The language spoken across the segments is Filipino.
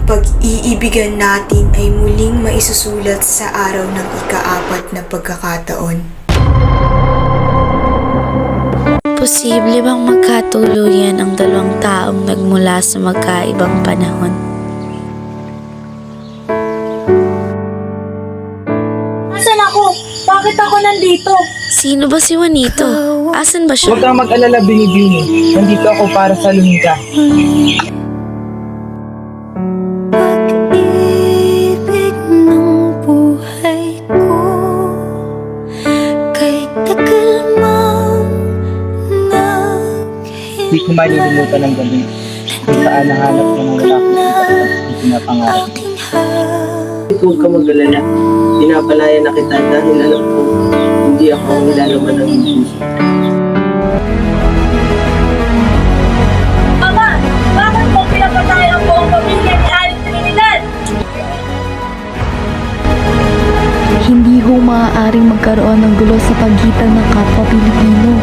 pag-iibigan natin ay muling maisusulat sa araw ng ika-4 na pagkakataon. Posible bang magkatuluyan ang dalawang taong nagmula sa magkaibang panahon? Nasaan ako? Bakit ako nandito? Sino ba si Juanito? Asan ba Huwag siya? kang mag-alala, Binibini. Nandito ako para sa lumika. Pag-ibig ng buhay ko, kay tagal mang Hindi ko malilimutan ang gabi kung saan nahanap ko ng wala kong ang pinapangarap. aking hawak. Huwag ka mag-alala. Pinapalaya na kita dahil alam ko hindi ako ang nilalaman ng puso. Ama! Bakit mo pinapatay ang buong pamilya ni Aling Trinidad? Hindi ho maaaring magkaroon ng gulo sa pagitan ng kapwa Pilipino.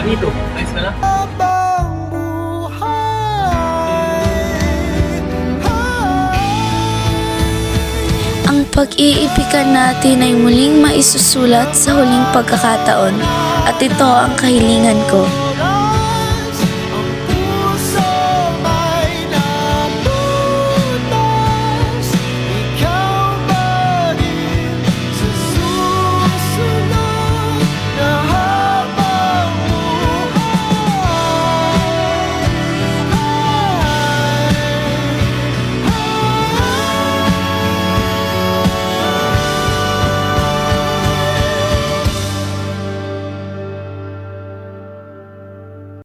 Dito, ayos ka na? Ang pag-iibigan natin ay muling maisusulat sa huling pagkakataon at ito ang kahilingan ko.